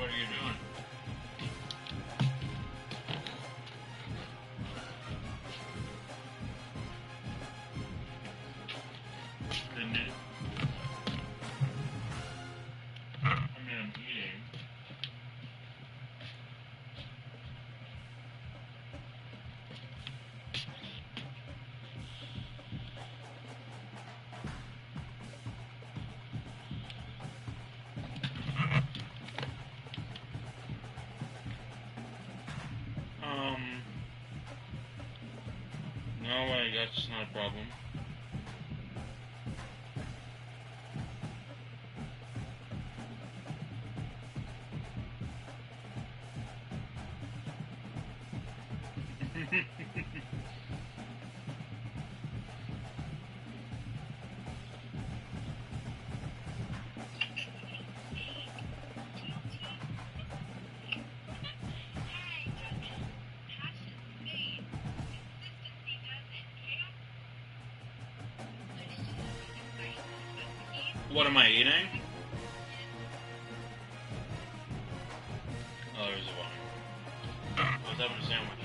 What are you doing? Didn't it? I mean, I'm eating. No, that's not a problem. What am I eating? Oh, there's a one. I was having a sandwich.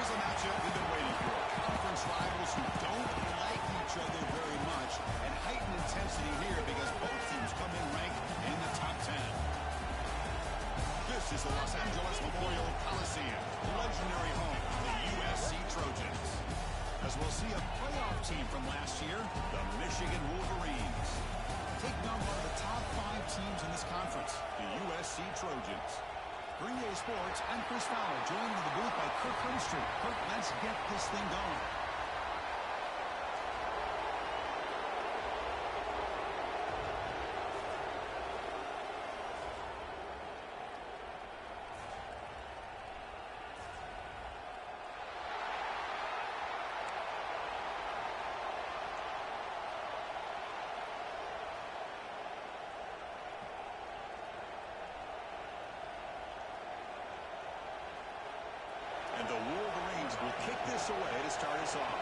is a matchup we've been waiting for. Conference rivals who don't like each other very much, and heightened intensity here because both teams come in ranked in the top 10. This is the Los Angeles Memorial Coliseum, legendary home of the USC Trojans. As we'll see a playoff team from last year, the Michigan Wolverines, taking on one of the top 5 teams in this conference, the USC Trojans. Green Day Sports, I'm Chris Fowler, joined in the booth by Kirk Herbstreit. Kirk, let's get this thing going. And the Wolverines will kick this away to start us off.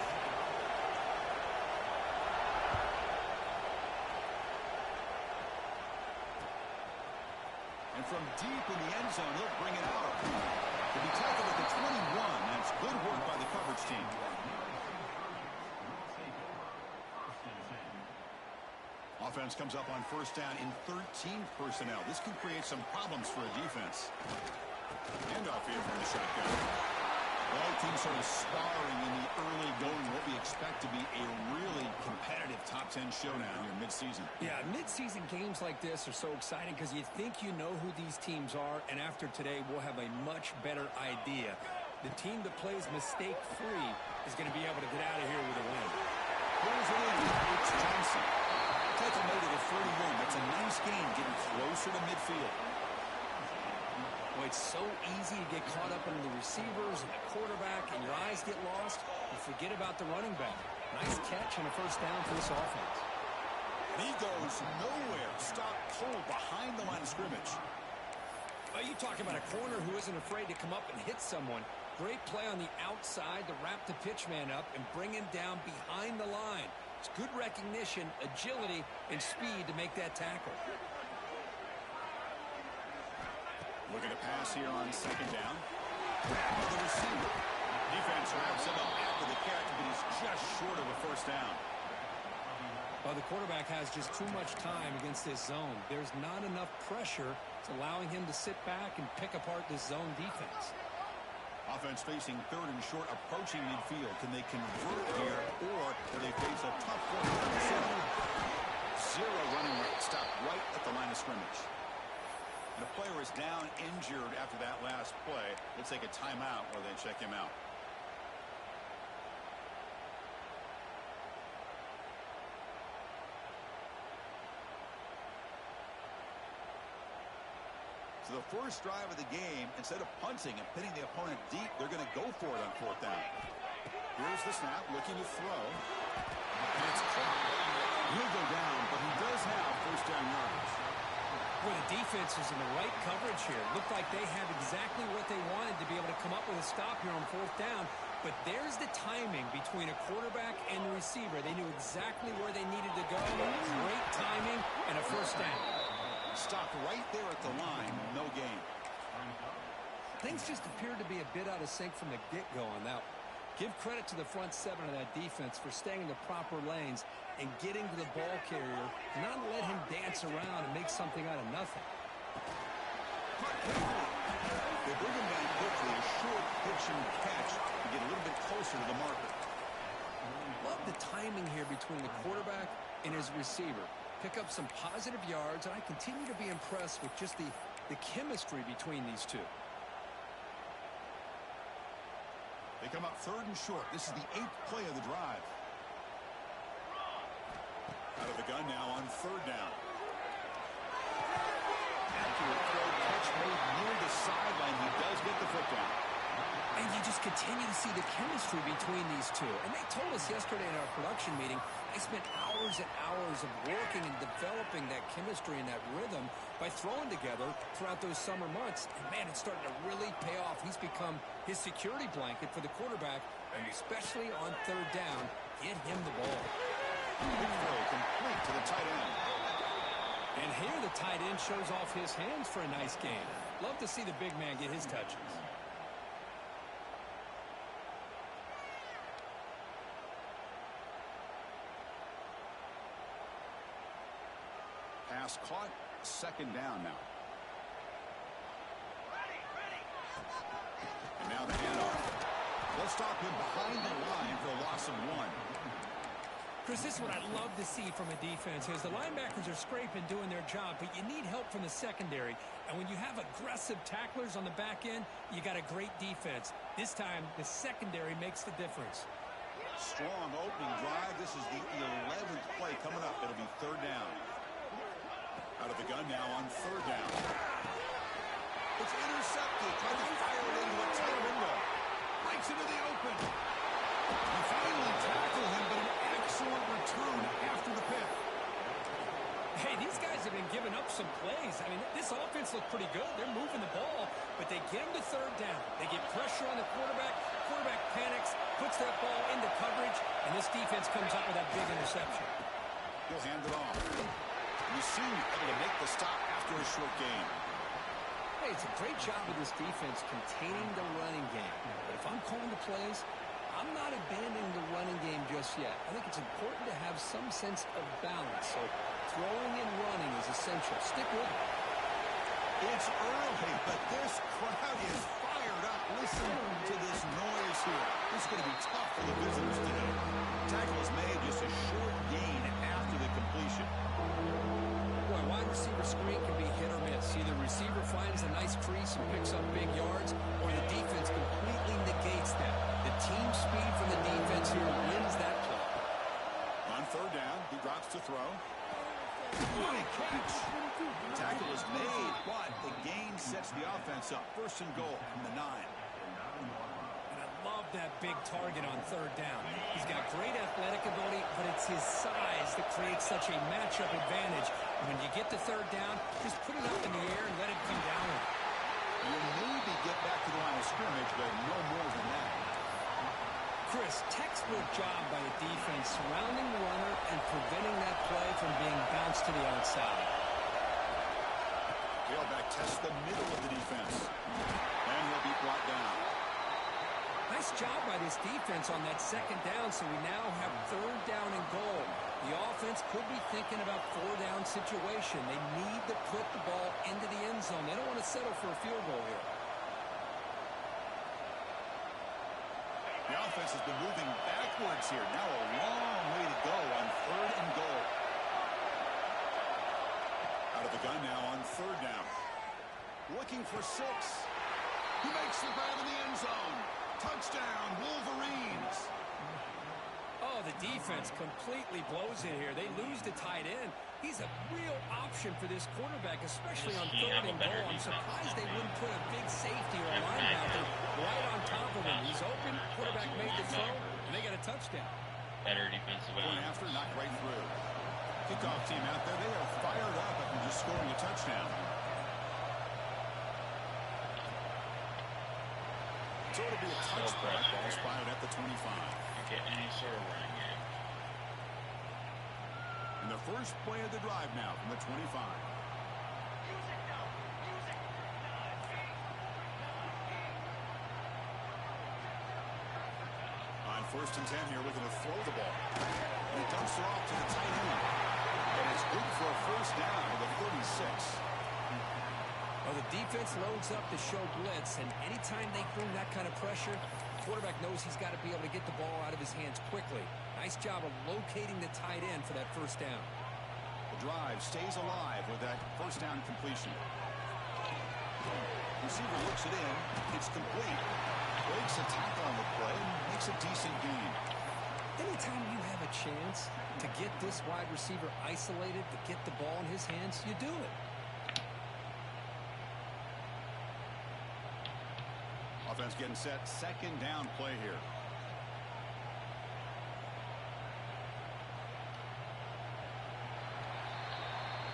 And from deep in the end zone, he'll bring it out. He'll be tackled at the 21. That's good work by the coverage team. Offense comes up on first down in 13 personnel. This can create some problems for a defense. Handoff here from the shotgun. Both teams sort of sparring in the early going. What we expect to be a really competitive top 10 showdown here mid-season. Yeah, mid-season games like this are so exciting because you think you know who these teams are, and after today we'll have a much better idea. The team that plays mistake-free is going to be able to get out of here with a win. Pulls it in. It's Johnson. Tackle made it at 41. That's a nice gain, getting closer to midfield. Boy, it's so easy to get caught up in the receivers and the quarterback, and your eyes get lost. You forget about the running back. Nice catch and a first down for this offense. And he goes nowhere. Stop cold behind the line of scrimmage. Oh, you talk about a corner who isn't afraid to come up and hit someone. Great play on the outside to wrap the pitch man up and bring him down behind the line. It's good recognition, agility, and speed to make that tackle. Looking to pass here on second down. Back to the receiver. Defense wraps him up after the catch, but he's just short of a first down. Well, the quarterback has just too much time against this zone. There's not enough pressure. It's allowing him to sit back and pick apart this zone defense. Offense facing third and short, approaching midfield. Can they convert here, or do they face a tough quarterback decision? Zero running rate. Stop right at the line of scrimmage. The player is down injured after that last play. Let's take a timeout while they check him out. So the first drive of the game, instead of punting and pinning the opponent deep, they're going to go for it on fourth down. Here's the snap, looking to throw. And it's caught. He'll go down, but he does have first down yardage. Well, the defense is in the right coverage here. Looked like they have exactly what they wanted to be able to come up with a stop here on fourth down. But there's the timing between a quarterback and the receiver. They knew exactly where they needed to go. Great timing and a first down. Stopped right there at the line. No gain. Things just appeared to be a bit out of sync from the get-go on that one. Give credit to the front seven of that defense for staying in the proper lanes and getting to the ball carrier, not let him dance around and make something out of nothing. They bring him down quickly, a short pitch and catch to get a little bit closer to the marker. Love the timing here between the quarterback and his receiver. Pick up some positive yards, and I continue to be impressed with just the chemistry between these two. They come up third and short. This is the 8th play of the drive. Out of the gun now on third down. Accurate throw, catch made near the sideline. He does get the foot down. And you just continue to see the chemistry between these two. And they told us yesterday in our production meeting, they spent hours and hours of working and developing that chemistry and that rhythm by throwing together throughout those summer months. And, man, it's starting to really pay off. He's become his security blanket for the quarterback, and especially on third down, get him the ball. Big throw complete to the tight end. And here the tight end shows off his hands for a nice game. Love to see the big man get his touches. pass caught. Second down now. And now the handoff. They'll stop him behind the line for a loss of 1. Chris, this is what I love to see from a defense is the linebackers are scraping, doing their job, but you need help from the secondary. And when you have aggressive tacklers on the back end, you got a great defense. This time, the secondary makes the difference. Strong opening drive. This is the 11th play coming up. It'll be third down. Out of the gun now on third down. It's intercepted. Trying to fire it into a tight window. Breaks into the open. He finally tackled him, but an excellent return after the pick. Hey, these guys have been giving up some plays. I mean, this offense looked pretty good. They're moving the ball, but they get him to third down. They get pressure on the quarterback. Quarterback panics, puts that ball into coverage, and this defense comes up with that big interception. He'll hand it off. You see him able to make the stop after a short gain. Hey, it's a great job of this defense containing the running game. But if I'm calling the plays, I'm not abandoning the running game just yet. I think it's important to have some sense of balance. So throwing and running is essential. Stick with it. It's early, but this crowd is fired up. Listen to this noise here. This is going to be tough for the visitors today. Tackle is made, just a short gain after the completion. Boy, wide receiver screen can be hit or miss. Either receiver finds a nice crease and picks up big yards, or the defense completely negates that. The team speed from the defense here wins that play. On third down, he drops to throw. What a catch. Tackle is made, but the gain sets the offense up. First and goal from the 9. And I love that big target on third down. He's got great athletic ability, but it's his size that creates such a matchup advantage. When you get to third down, just put it up in the air and let it come down. You maybe get back to the line of scrimmage, but no more than that. Chris, textbook job by the defense surrounding the runner and preventing that play from being bounced to the outside. Tailback tests the middle of the defense. And he'll be brought down. Nice job by this defense on that second down, so we now have third down and goal. The offense could be thinking about four-down situation. They need to put the ball into the end zone. They don't want to settle for a field goal here. The offense has been moving backwards here. Now a long way to go on third and goal. Out of the gun now on third down. Looking for 6. He makes the grab in the end zone. Touchdown, Wolverines. Oh, the defense completely blows it here. They lose the tight end. He's a real option for this quarterback, especially on third and goal. I'm surprised they wouldn't put a big safety or a linebacker right on top of him. He's open, quarterback made the throw, and they got a touchdown. Better defensive Going end. after, knocked right through. Kickoff team out there, they are fired up after just scoring a touchdown. So it'll be a touchback. Ball spotted at the 25. You get any sort of running game. And the first play of the drive now from the 25. On first and 10 here, looking to throw the ball. And he dumps it off to the tight end. And it's good for a first down to the 36. Well, the defense loads up to show blitz, and anytime they bring that kind of pressure, the quarterback knows he's got to be able to get the ball out of his hands quickly. Nice job of locating the tight end for that first down. The drive stays alive with that first down completion. Receiver looks it in. It's complete. Breaks a tackle on the play and makes a decent gain. Anytime you have a chance to get this wide receiver isolated, to get the ball in his hands, you do it. Offense getting set. Second down play here.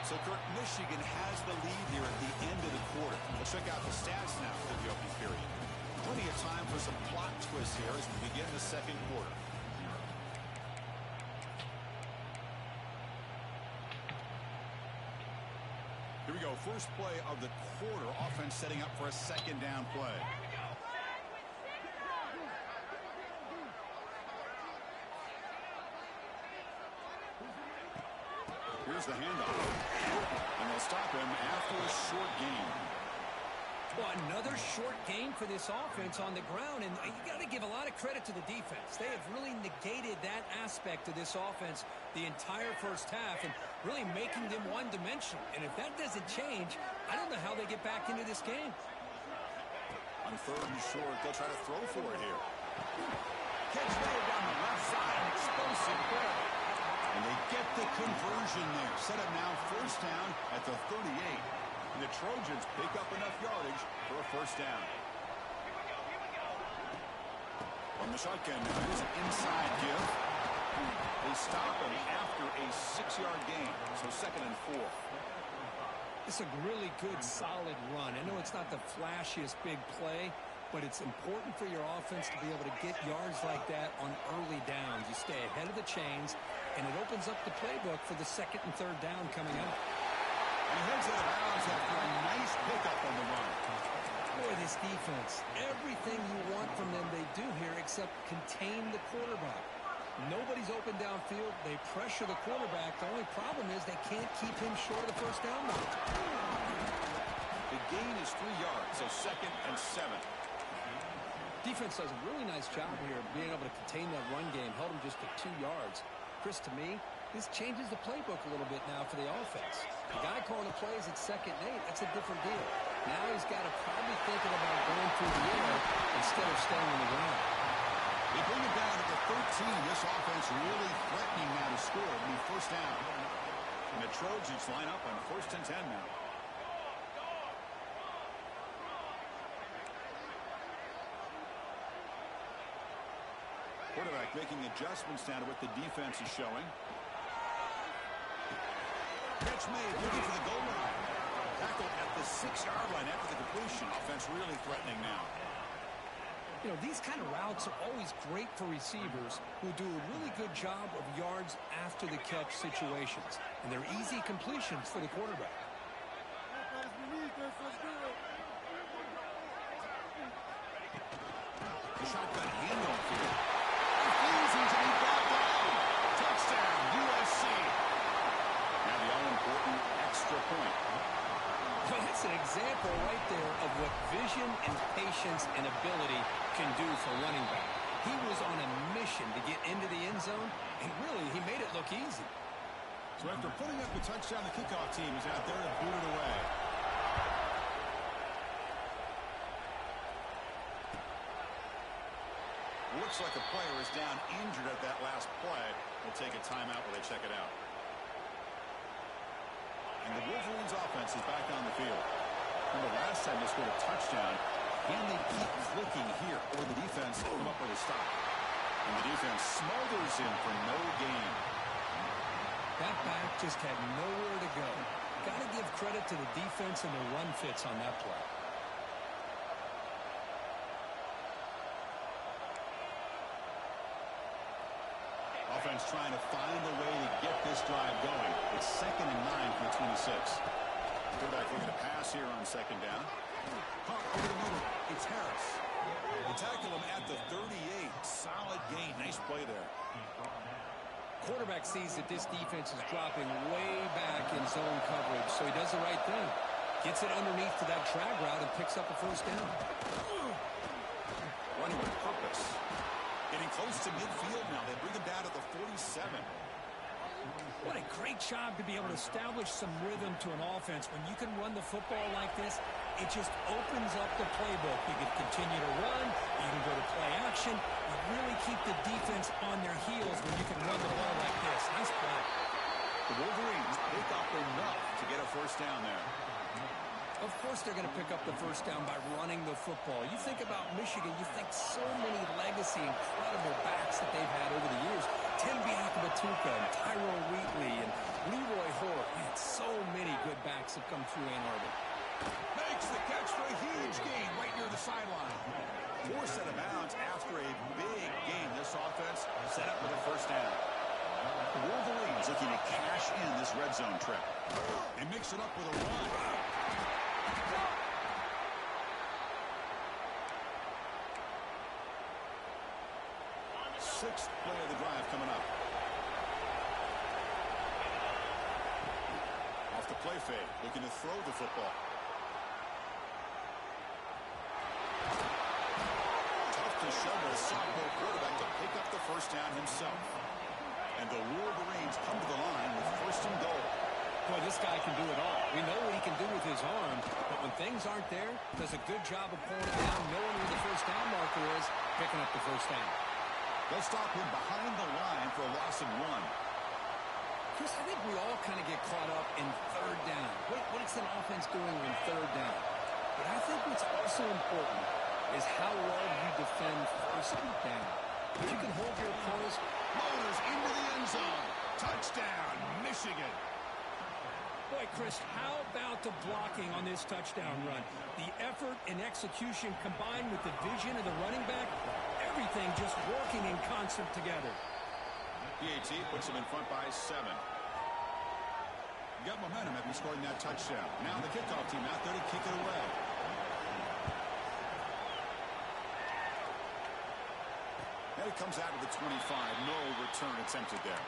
So, Kirk, Michigan has the lead here at the end of the quarter. Let's check out the stats now for the opening period. Plenty of time for some plot twists here as we begin the second quarter. Here we go. First play of the quarter. Offense setting up for a second down play. Here's the handoff. And they'll stop him after a short gain. Well, another short game for this offense on the ground, and you got to give a lot of credit to the defense. They have really negated that aspect of this offense the entire first half and really making them one-dimensional. And if that doesn't change, I don't know how they get back into this game. On third and short, they'll try to throw for it here. Catch made down the left side, an explosive play. And they get the conversion there. Set up now first down at the 38. And the Trojans pick up enough yardage for a first down. From the shotgun now, here's an inside give. They stop him after a 6-yard gain. So 2nd and 4. It's a really good, solid run. I know it's not the flashiest big play, but it's important for your offense to be able to get yards like that on early downs. You stay ahead of the chains, and it opens up the playbook for the 2nd and 3rd down coming up. And he heads out of bounds after a nice pickup on the run. Boy, this defense, everything you want from them they do here except contain the quarterback. Nobody's open downfield. They pressure the quarterback. The only problem is they can't keep him short of the first down mark. The gain is 3 yards, so 2nd and 7. Defense does a really nice job here of being able to contain that run game, held him just to 2 yards. Chris, to me, this changes the playbook a little bit now for the offense. The guy calling the plays at 2nd and 8, that's a different deal. Now he's got to probably thinking about going through the air instead of staying on the ground. They bring it down to the 13. This offense really threatening now to score. It'll be first down. And the Trojans line up on 1st and 10 now. Quarterback making adjustments down to what the defense is showing. Catch made, looking for the goal line. Tackle at the 6-yard line after the completion. Offense really threatening now. You know, these kind of routes are always great for receivers who do a really good job of yards after the catch situations. And they're easy completions for the quarterback. The shotgun handoff here. Refuses and he got down. Touchdown, USC. Now the all-important extra point. Well, that's an example right there of what vision and patience and ability can do for running back. He was on a mission to get into the end zone, and really, he made it look easy. So after putting up the touchdown, the kickoff team is out there to boot it away. Looks like a player is down injured at that last play. We'll take a timeout while they check it out. And the Wolverines offense is back on the field. Remember last time they scored a touchdown. Can they keep clicking here, or the defense come up with a stop? And the defense smothers him for no gain. That back just had nowhere to go. Got to give credit to the defense and the run fits on that play. Offense trying to find a way to get this drive going. It's 2nd and 9 from the 26. Quarterback looking to pass here on 2nd down. Caught over the middle. It's Harris. They tackle him at the 38. Solid gain. Nice play there. Quarterback sees that this defense is dropping way back in zone coverage, so he does the right thing. Gets it underneath to that drag route and picks up a first down. Running with purpose. Getting close to midfield now. They bring him down to the 47. What a great job to be able to establish some rhythm to an offense. When you can run the football like this, it just opens up the playbook. You can continue to run. You can go to play action. You really keep the defense on their heels when you can run the ball like this. Nice play. The Wolverines pick up enough to get a first down there. Of course they're going to pick up the first down by running the football. You think about Michigan, you think so many legacy, incredible backs that they've had over the years. Tim Biakabatuka and Tyrone Wheatley and Leroy Hoare. Man, so many good backs have come through Ann Arbor. Makes the catch for a huge gain right near the sideline. Forced out of bounds after a big gain. This offense set up with a first down. The Wolverines looking to cash in this red zone trip. And mix it up with a run. Sixth play of the drive coming up. play fake, looking to throw the football. Tough to show a sophomore quarterback to pick up the first down himself. And the Wolverines come to the line with first and goal. Boy, this guy can do it all. We know what he can do with his arm, but when things aren't there, does a good job of pulling it down, knowing where the first down marker is, picking up the first down. They'll stop him behind the line for a loss of 1. Chris, I think we all kind of get caught up in third down. What is an offense doing on third down? But I think what's also important is how well you defend first down. If you can hold your opponents. Motors into the end zone. Touchdown, Michigan. Boy, Chris, how about the blocking on this touchdown run? The effort and execution combined with the vision of the running back, everything just working in concert together. PAT puts him in front by 7. Got momentum after scoring that touchdown. Now the kickoff team out there to kick it away. And it comes out of the 25. No return attempted there.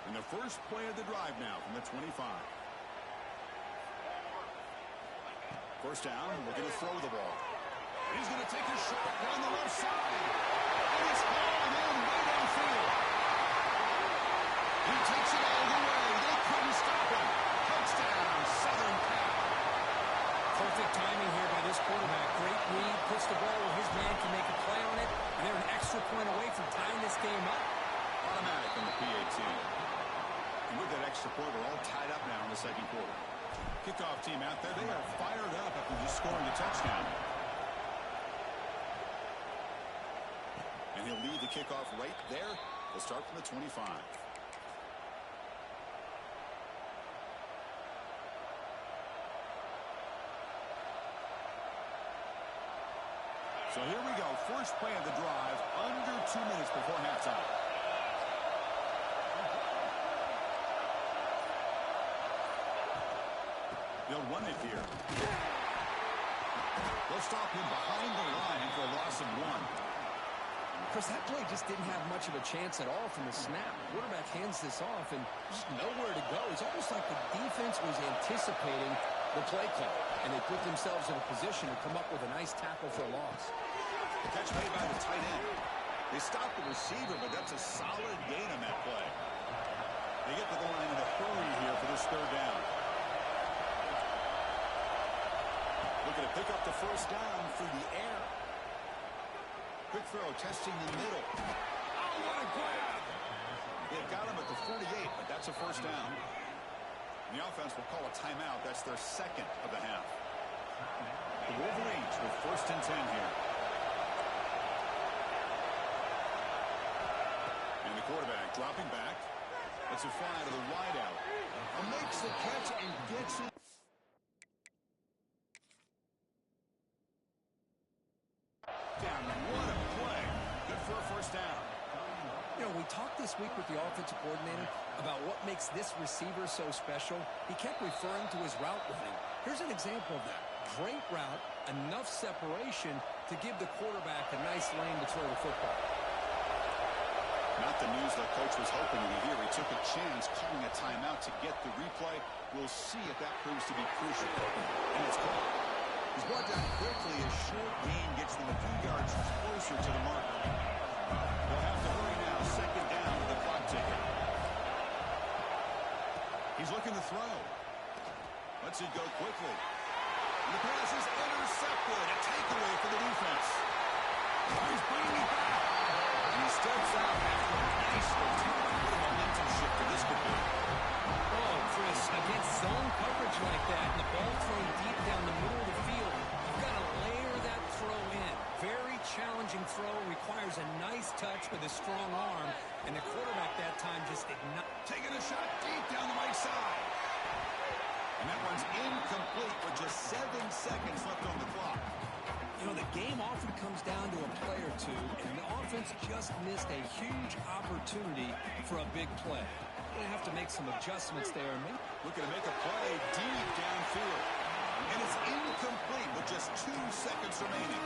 And the first play of the drive now from the 25. First down, we're going to throw the ball. He's going to take a shot down the left side. And it's hauled in way downfield. He takes it all the way. They couldn't stop him. Touchdown, Southern Cal. Perfect timing here by this quarterback. Great read, puts the ball where his man can make a play on it, and they're an extra point away from tying this game up. Automatic on the PAT. And with that extra point, we're all tied up now in the second quarter. Kickoff team out there, they are fired up after just scoring a touchdown. And he'll lead the kickoff right there. We'll start from the 25. So here we go. First play of the drive, under 2 minutes before halftime. They'll run it here. They'll stop him behind the line for a loss of 1. Chris, that play just didn't have much of a chance at all from the snap. Quarterback hands this off and just nowhere to go. It's almost like the defense was anticipating the play call, and they put themselves in a position to come up with a nice tackle for a loss. Catch made by the tight end. They stopped the receiver, but that's a solid gain on that play. They get to the line in a hurry here for this third down. Looking to pick up the first down through the air. Quick throw, testing the middle. Oh, what a grab! They've got him at the 48, but that's a first down. And the offense will call a timeout. That's their second of the half. The Wolverines with first and 10 here. And the quarterback dropping back. That's a fly to the wideout. Makes the catch and gets it. What a play. Good for a first down. You know, we talked this week with the offensive coordinator about what makes this receiver so special. He kept referring to his route running. Here's an example of that. Great route, enough separation to give the quarterback a nice lane to throw the football. Not the news that coach was hoping to hear. He took a chance calling a timeout to get the replay. We'll see if that proves to be crucial. And it's called. He's brought down quickly. A short gain gets them a few yards closer to the marker. They'll have to hurry now. Second down with the clock ticking. He's looking to throw. Lets it go quickly. And the pass is intercepted. A takeaway for the defense. He's bringing it back. And he steps out after a nice return. What a momentum shifter this could be. Oh, Chris, against zone coverage like that, and the ball thrown deep down the middle of the field, you've got to layer that throw in. Very challenging throw, requires a nice touch with a strong arm, and the quarterback that time just did not. Taking a shot deep down the right side. And that one's incomplete with just 7 seconds left on the clock. You know, the game often comes down to a play or two, and the offense just missed a huge opportunity for a big play. Going to have to make some adjustments there. Looking to make a play deep downfield. And it's incomplete with just 2 seconds remaining.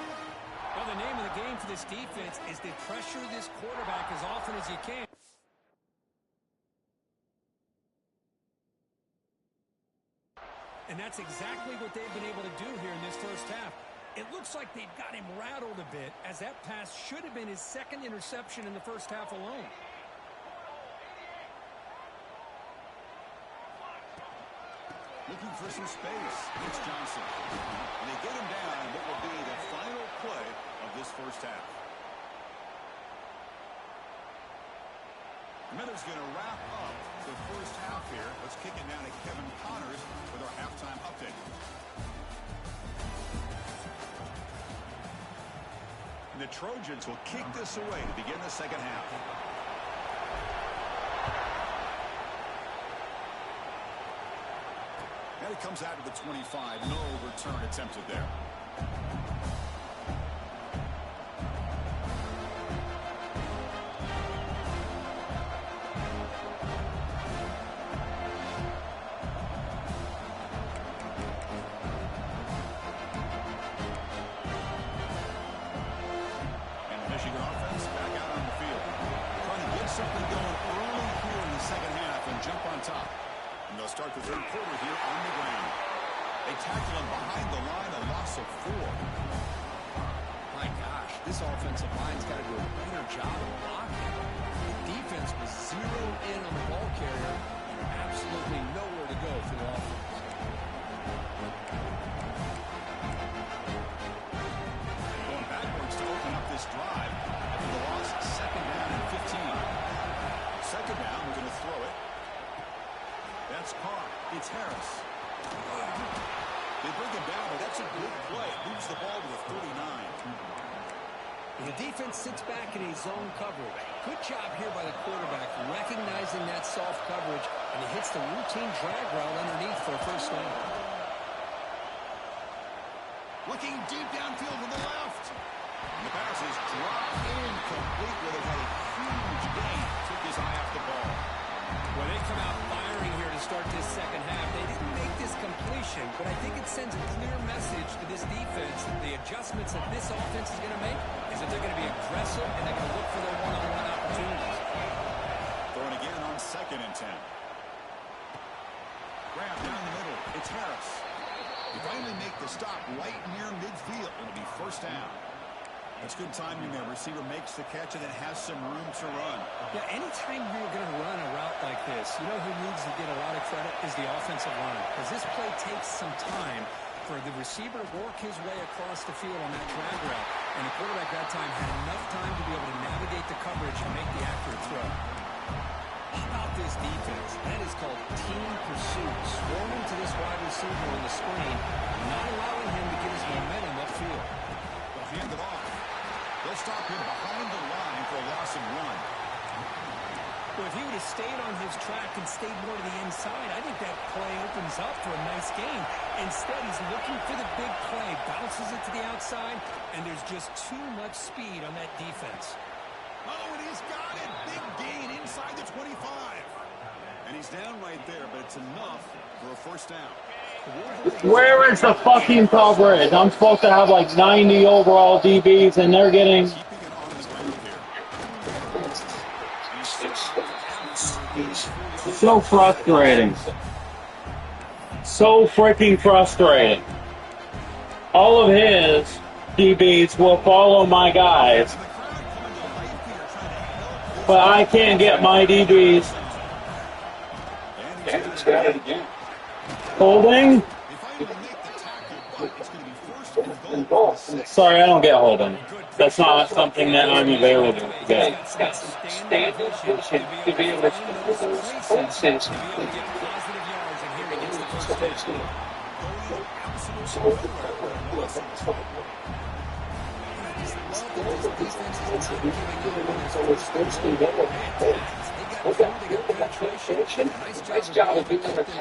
Well, the name of the game for this defense is to pressure this quarterback as often as you can. And that's exactly what they've been able to do here in this first half. It looks like they've got him rattled a bit, as that pass should have been his second interception in the first half alone. Looking for some space. It's Johnson. And they get him down in what will be the final play of this first half. Miller's going to wrap up the first half here. Let's kick it down to Kevin Connors with our halftime update. And the Trojans will kick this away to begin the second half. And it comes out to the 25. No return attempted there. Something going early here in the second half and jump on top. And they'll start the third quarter here on the ground. They tackle him behind the line, a loss of 4. My gosh, this offensive line's got to do a better job of blocking. The defense was zeroed in on the ball carrier and absolutely nowhere to go for the offense. Going backwards to open up this drive after the loss, second down and 15. Second down, we're going to throw it. That's Carr. It's Harris. They bring him down, but that's a good play. Moves the ball to the 39. The defense sits back in a zone coverage. Good job here by the quarterback, recognizing that soft coverage, and he hits the routine drag route underneath for a first down. Looking deep downfield to the left. And the pass is dropped incomplete with it. Had a huge gain. Took his eye off the ball. Well, they come out firing here to start this second half. They didn't make this completion, but I think it sends a clear message to this defense that the adjustments that this offense is going to make is that they're going to be aggressive and they're going to look for their one-on-one opportunities. Throwing again on 2nd and 10. Grab down the middle. It's Harris. They finally make the stop right near midfield. It'll be first down. That's good timing there. Receiver makes the catch and then has some room to run. Yeah, anytime you're going to run a route like this, you know who needs to get a lot of credit is the offensive line. Because this play takes some time for the receiver to work his way across the field on that drag route. And the quarterback that time had enough time to be able to navigate the coverage and make the accurate throw. How about this defense? That is called team pursuit. Swarming to this wide receiver on the screen, not allowing him to get his momentum upfield. They'll hand it off. They'll stop him behind the line for a loss of 1. Well, if he would have stayed on his track and stayed more to the inside, I think that play opens up for a nice game. Instead, he's looking for the big play, bounces it to the outside, and there's just too much speed on that defense. Oh, and he's got it. Big gain inside the 25. And he's down right there, but it's enough for a first down. Where is the fucking coverage? I'm supposed to have like 90 overall DBs, and they're getting... So frustrating. So freaking frustrating. All of his DBs will follow my guys, but I can't get my DBs. Holding? Sorry, I don't get holding. That's not something that I'm available to get. Nice job of being able to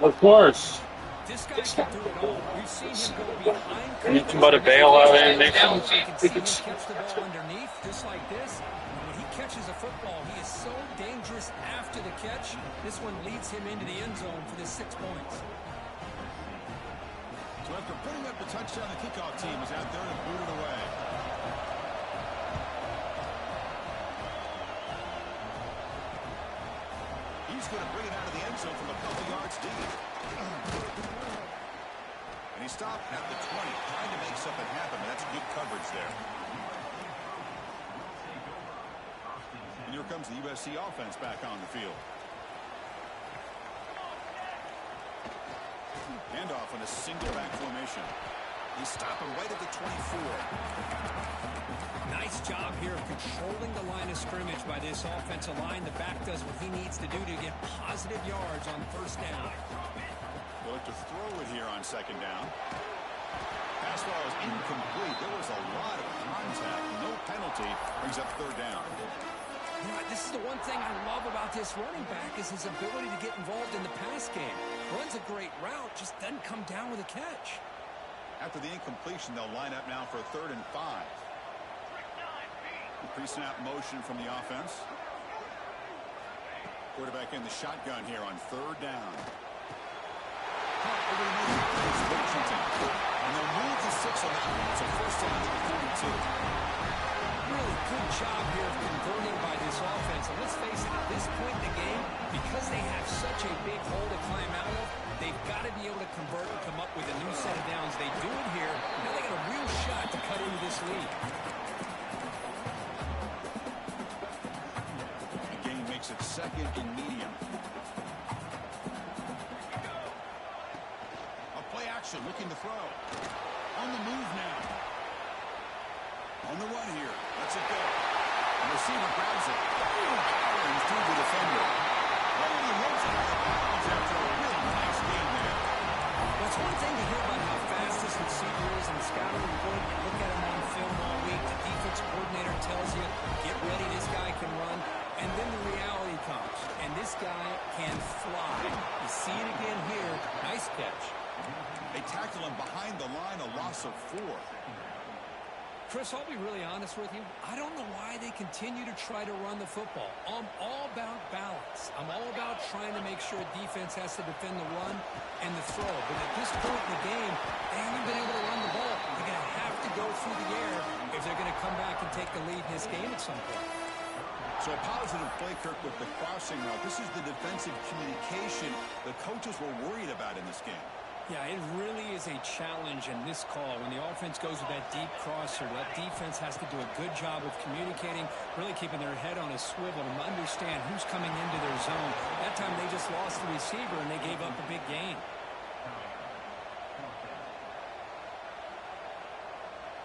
Of course. Anything but a bailout and they catch the ball underneath, just like this. When he catches a football, he is so pass after the catch. This one leads him into the end zone for the 6 points. So after putting up the touchdown, the kickoff team is out there and boot it away. He's going to bring it out of the end zone from a couple yards deep. And he stopped at the 20, trying to make something happen, but that's good coverage there. And here comes the USC offense back on the field. Handoff in a single back formation. He's stopping right at the 24. Nice job here of controlling the line of scrimmage by this offensive line. The back does what he needs to do to get positive yards on first down. They'll look to throw it here on second down. Pass ball is incomplete. There was a lot of contact. No penalty. Brings up third down. You know, this is the one thing I love about this running back is his ability to get involved in the pass game. Runs a great route, just doesn't come down with a catch. After the incompletion, they'll line up now for a 3rd and 5. Pre-snap motion from the offense. Quarterback in the shotgun here on 3rd down. Washington. And they'll move to 6 on that one. It's a first down to the 42. Really good job here of converting by this offense. And let's face it, at this point in the game, because they have such a big hole to climb out of, they've got to be able to convert and come up with a new set of downs. They do it here. Now they got a real shot to cut into this lead. The game makes it 2nd and medium. A play action, looking to throw. On the move now. On the run here. Lets it go. The receiver grabs it. Runs through the defender. Only hits it out of bounds after a really nice game there. Well, it's one thing to hear about how fast this receiver is in the scouting report. You look at him on film all week. The defense coordinator tells you, get ready, this guy can run. And then the reality comes. And this guy can fly. You see it again here. Nice catch. They tackle him behind the line, a loss of 4. Chris, I'll be really honest with you. I don't know why they continue to try to run the football. I'm all about balance. I'm all about trying to make sure defense has to defend the run and the throw. But at this point in the game, they haven't been able to run the ball. They're going to have to go through the air if they're going to come back and take the lead in this game at some point. So a positive play, Kirk, with the crossing route. This is the defensive communication the coaches were worried about in this game. Yeah, it really is a challenge in this call. When the offense goes with that deep crosser, that defense has to do a good job of communicating, really keeping their head on a swivel and understand who's coming into their zone. That time they just lost the receiver and they gave up a big gain.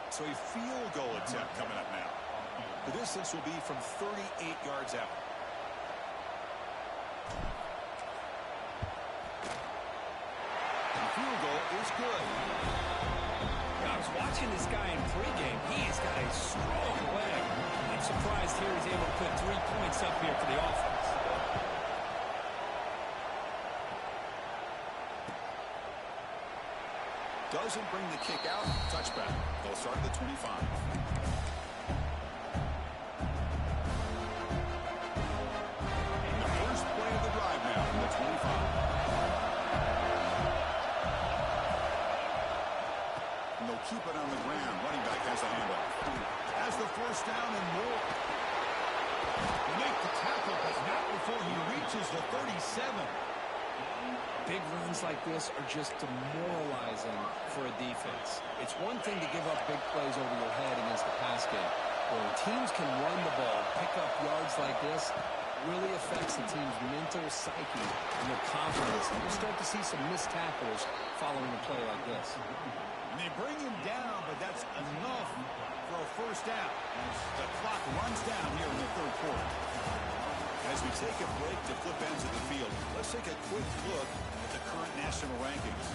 So a field goal attempt coming up now. The distance will be from 38 yards out. Field goal is good. I was watching this guy in pregame. He has got a strong leg. I'm surprised here he's able to put 3 points up here for the offense. Doesn't bring the kick out. Touchback. They'll start at the 25. The first play of the drive now from the 25. And they'll keep it on the ground. Running back has a handoff. Has the first down and more. They make the tackle, but not before he reaches the 37. Big runs like this are just demoralizing for a defense. It's one thing to give up big plays over your head against the pass game. When teams can run the ball, pick up yards like this, really affects the team's mental psyche and their confidence. And you start to see some missed tackles following a play like this. And they bring him down, but that's enough for a first down. As the clock runs down here in the 3rd quarter. As we take a break to flip ends of the field, let's take a quick look at the current national rankings.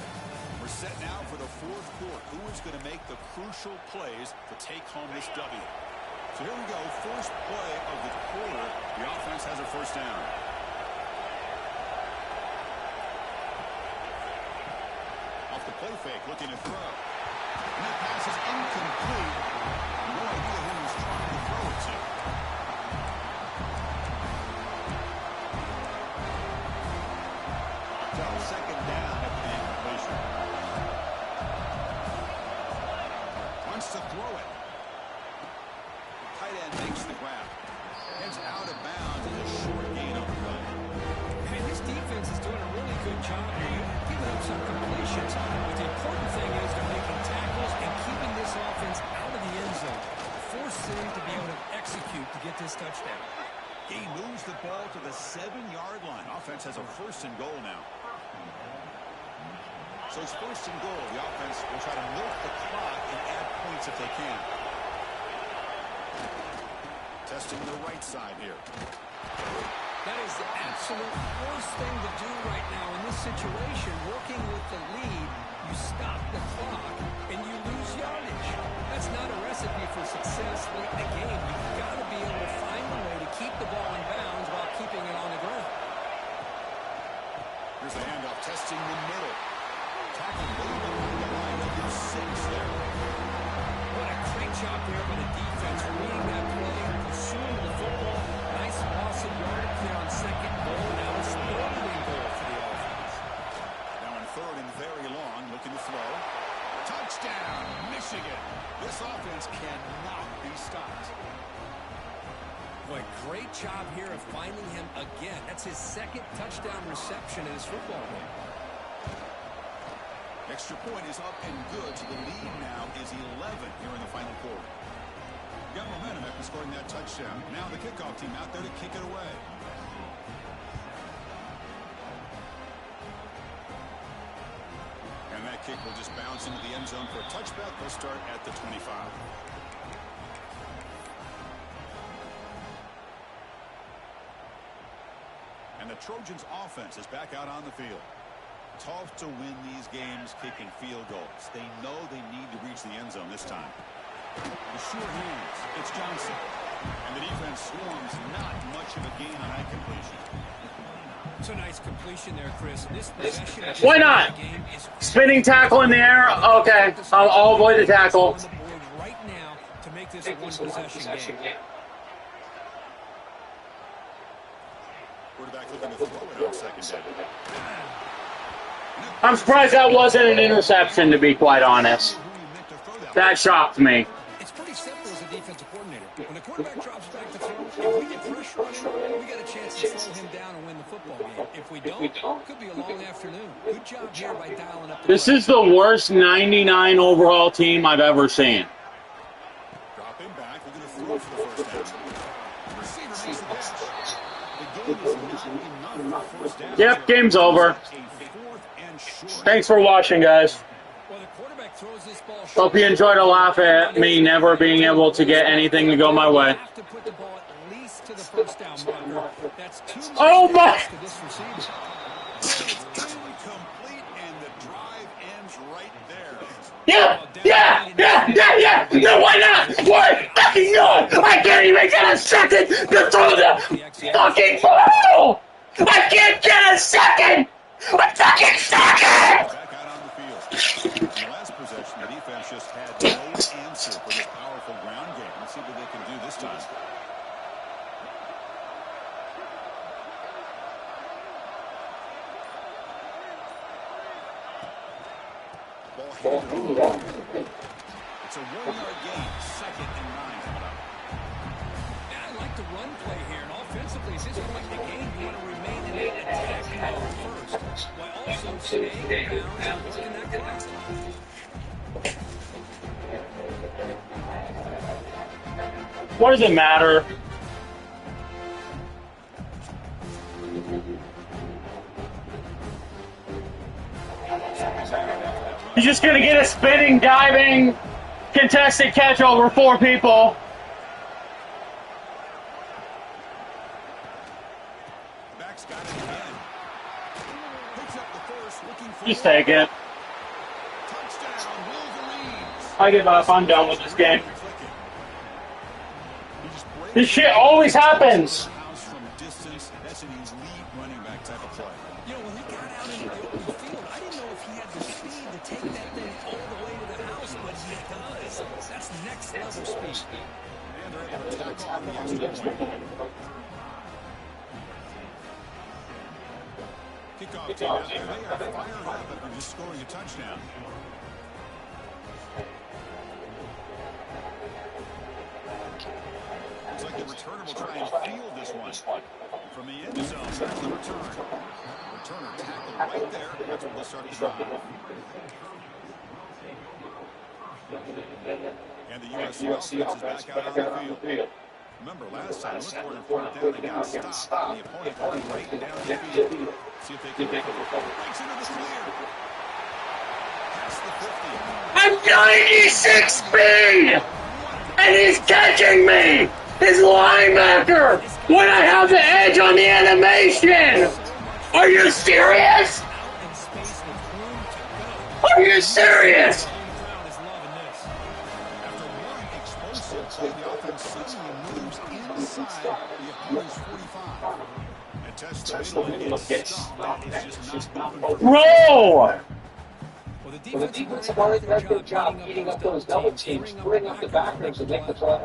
We're set now for the 4th quarter. Who is going to make the crucial plays to take home this W? So here we go. First play of the quarter. The offense has a first down. Off the play fake, looking to throw. And that pass is incomplete. No idea who he's trying to throw it to. wants to throw it. Tight end makes the grab. Heads out of bounds and a short gain on the play. And this defense is doing a really good job here. You're giving up some completions, but the important thing is they're making tackles and keeping this offense out of the end zone, forcing them to be able to execute to get this touchdown. He moves the ball to the 7-yard line. Offense has a 1st and goal now. So it's 1st and goal. The offense will try to milk the clock and add points if they can. Testing the right side here. That is the absolute worst thing to do right now in this situation. Working with the lead, you stop the clock and you lose yardage. That's not a recipe for success late in the game. You've got to be able to find a way to keep the ball in bounds while keeping it on the ground. Here's a handoff, testing the middle. Tackle way behind the line of your 6 there. What a great job there by the defense, reading that play, pursuing the football. Nice awesome yardage there on 2nd goal. Now it's 3rd and goal for the offense. Now on 3rd and very long, looking to throw. Touchdown, Michigan. This offense cannot be stopped. Boy, great job here of finding him again. That's his 2nd touchdown reception in his football game. Extra point is up and good, so the lead now is 11 here in the final quarter. Got momentum after scoring that touchdown. Now the kickoff team out there to kick it away. And that kick will just bounce into the end zone for a touchback. They'll start at the 25. And the Trojans offense is back out on the field. Tough to win these games kicking field goals. They know they need to reach the end zone this time. The sure hands. It's Johnson. And the defense swarms. Not much of a gain on that completion. It's a nice completion there, Chris. This possession Why not? Spinning tackle in the air? Okay. I'll avoid the tackle. On the board right now to make this a one-possession game. Quarterback looking to throw it on 2nd down. I'm surprised that wasn't an interception, to be quite honest. That shocked me. It's pretty simple as a defensive coordinator. When the quarterback drops back to throw, if we get pressure on him, we got a chance to slow him down and win the football game. If we don't, it could be a long afternoon. Good job here by dialing up the This is the worst 99 overall team I've ever seen. Dropping back, we're going to throw for the 1st down. Receiver makes the catch. The game is not enough for 1st down. Yep, game's over. Thanks for watching, guys. Well, the quarterback throws this ball short. Hope you enjoyed a laugh at me never being able to get anything to go my way. Have to put the ball at least to the 1st down marker. That's too much Oh my! to this receiver. Complete, and the drive ends right there. Yeah! No, why not? Why fucking not? I can't even get a second to throw the fucking ball! I can't get a second! A fucking second! Back out on the field. In the last possession, the defense just had no answer for this powerful ground game. Let's see what they can do this time. Ball handed off. It's a 1-yard gain, 2nd and 9 coming up. Yeah, I like the run play here, and offensively, at this point in the game, you want to remain in an attacking mode first, while also staying in bounds and working that clock. What does it matter? He's just gonna get a spinning, diving, contested catch over 4 people. Back's got it again. Picks up the 1st, looking for Just take it. touchdown, Wolverines. I give up. I'm done with this game. This shit always happens. House from distance. That's an elite running back type of play. You know, when he got out into the open field, I didn't know if he had the speed to take that thing all the way to the house, but he does. That's next level speed. And they're able to tack on the extra point. Kickoff team out there. They are fired up after just scoring a touchdown. will try and field this one. From the end zone, here's the return. Returner tackled right there. That's where they'll start the drive. And the USC offense is back out on the field. Remember, last time, look for it in fourth down. They got stopped. And the opponent got right down the field. See if they can recover. Breaks into the clear. Past the 50. I'm 96 speed! And he's catching me! His linebacker! When I have the edge on the animation! Are you serious? Are you serious? The offense suddenly moves inside the opponent's 45. And tests the middle and gets stopped. It's just not moving. Roll! Well, the defensive line did a good job beating up those double teams, bring up the backers and make the play.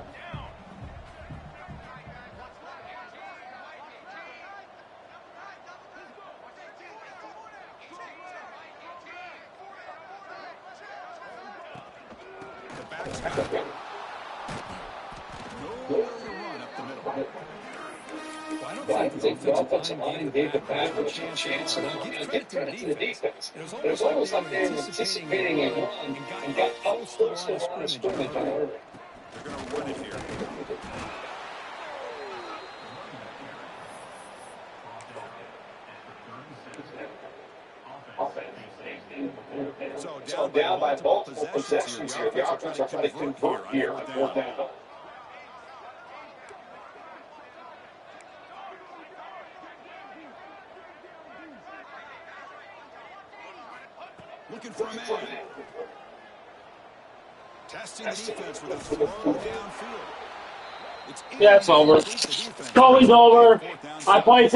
The back's got it. Nowhere to run up the middle. Well, I don't think the offensive line gave the back a chance. Now, give credit to the defense. It was almost like they were anticipating a run and got close to the line of scrimmage. They're going to run it here. So down by multiple possessions here. The offense are trying to convert here on fourth down. Looking for a man. Testing the defense with a throw downfield. Yeah, it's over. Calling's over. I play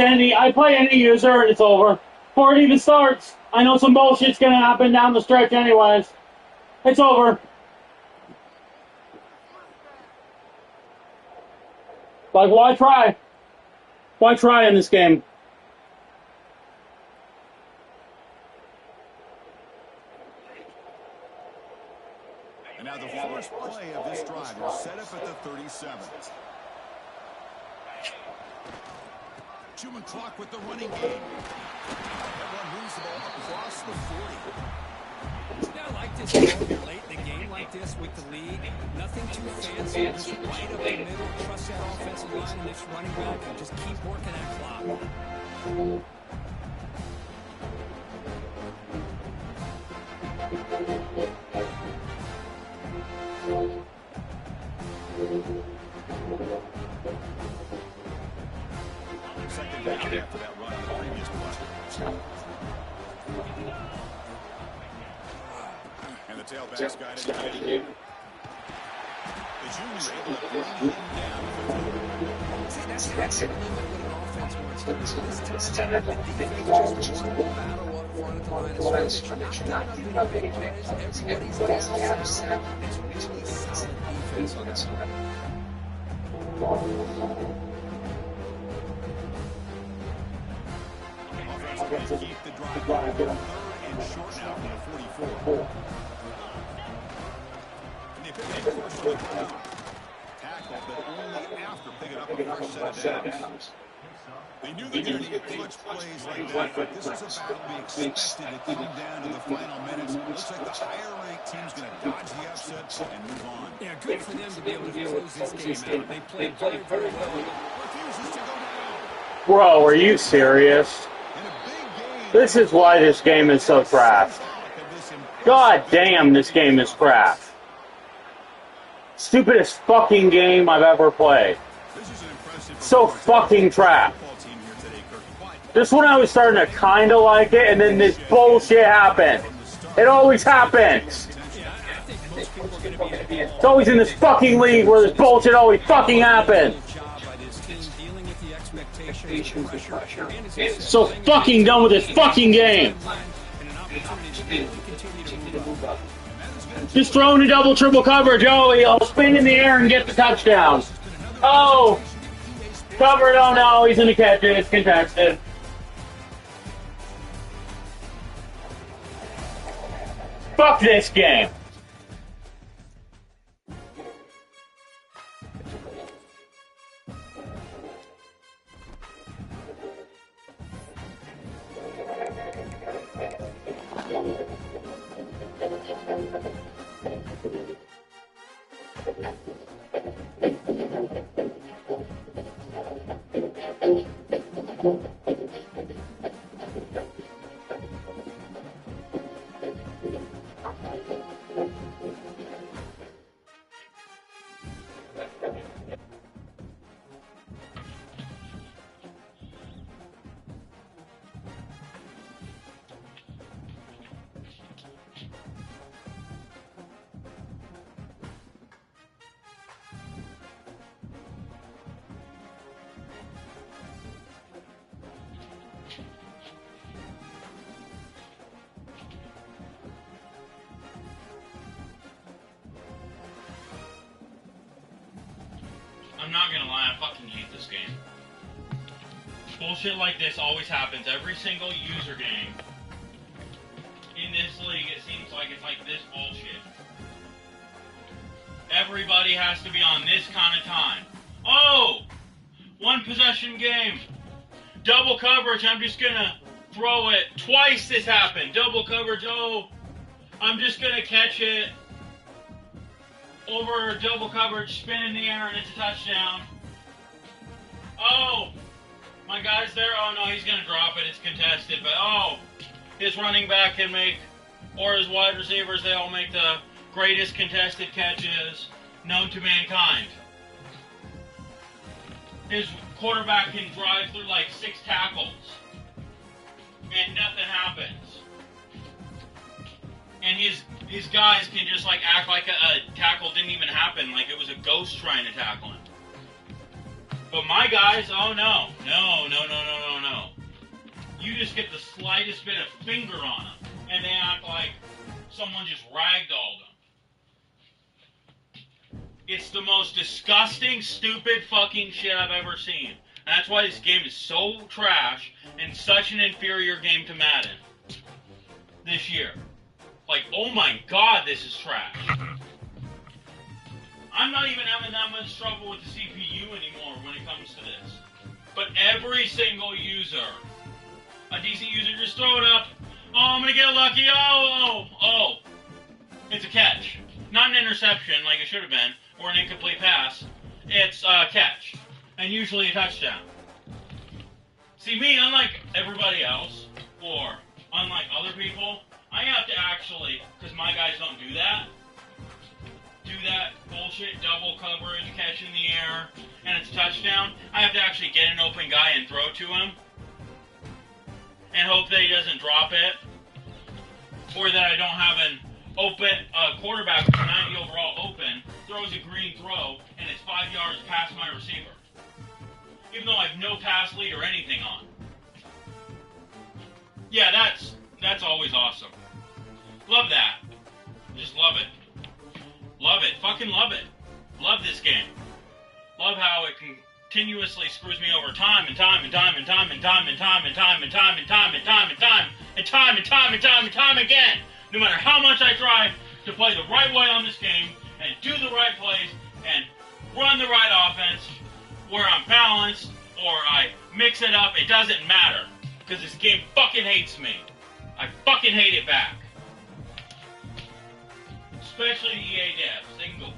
any user and it's over. Before it even starts. I know some bullshit's gonna happen down the stretch anyways. It's over. Like, why try? Why try in this game? And now the first play of this drive will set up at the 37. Human clock with the running game. Everyone moves the ball across the 40. Now, like this, late in the game like this with the lead, nothing too fancy, just right up the middle, trust that offensive line and its running back, and just keep working that clock. Second down after that run on the previous play. And the tailback's got it again. The junior able to bring him down. See, that's it. What an offense wants to do. This time, the defense just won the battle up front at the line of scrimmage. Not giving up any plays. Everybody's down. It's really solid defense on this one. Offense will keep the drive going. Third and short now from the 44. And they pick up the first on the ground. Tackle, but only after picking up a first set of downs. They knew they needed to get clutch plays like that, but this is a battle we expected to come down to the final minutes. Looks like the higher-ranked team's going to dodge the upset and move on. Yeah, good for them to be able to close this game out. They played very, very well. Refuses to go down. Bro, are you serious? This is why this game is so trash. God damn, this game is trash. Stupidest fucking game I've ever played. So fucking trash. This one I was starting to kind of like it, and then this bullshit happened. It always happens. It's always in this fucking league where this bullshit always fucking happens. So fucking done with this fucking game. Just throw into double, triple coverage. Oh, he'll spin in the air and get the touchdown. Oh, covered. Oh no, he's in the catch. It's contested. Fuck this game. I'm not gonna lie, I fucking hate this game. Bullshit like this always happens every single user game. In this league, it seems like it's like this bullshit. Everybody has to be on this kind of time. Oh! One possession game. Double coverage, I'm just gonna throw it. Twice this happened. Double coverage, oh. I'm just gonna catch it. Over double coverage, spin in the air, and it's a touchdown. Oh, my guy's there. Oh, no, he's going to drop it. It's contested. But, oh, his running back can make, or his wide receivers, they all make the greatest contested catches known to mankind. His quarterback can drive through like 6 tackles, and nothing happens. And his guys can just like act like a tackle didn't even happen, like it was a ghost trying to tackle him. But my guys, oh no. You just get the slightest bit of finger on them, and they act like someone just ragdolled them. It's the most disgusting, stupid fucking shit I've ever seen. And that's why this game is so trash and such an inferior game to Madden this year. Like, oh my god, this is trash. I'm not even having that much trouble with the CPU anymore when it comes to this. But every single user, a decent user, just throw it up. Oh, I'm going to get lucky. Oh. It's a catch. Not an interception like it should have been, or an incomplete pass. It's a catch. And usually a touchdown. See, me, unlike everybody else, or unlike other people, I have to actually, because my guys don't do that bullshit double coverage, catch in the air, and it's a touchdown. I have to actually get an open guy and throw to him, and hope that he doesn't drop it, or that I don't have an open quarterback with 90 overall open, throws a green throw, and it's 5 yards past my receiver, even though I have no pass lead or anything on. Yeah, that's always awesome. Love that. Just love it. Love it. Fucking love it. Love this game. Love how it continuously screws me over time and time again. No matter how much I try to play the right way on this game and do the right plays and run the right offense where I'm balanced or I mix it up, it doesn't matter. Because this game fucking hates me. I fucking hate it back. Especially the EA devs. They can go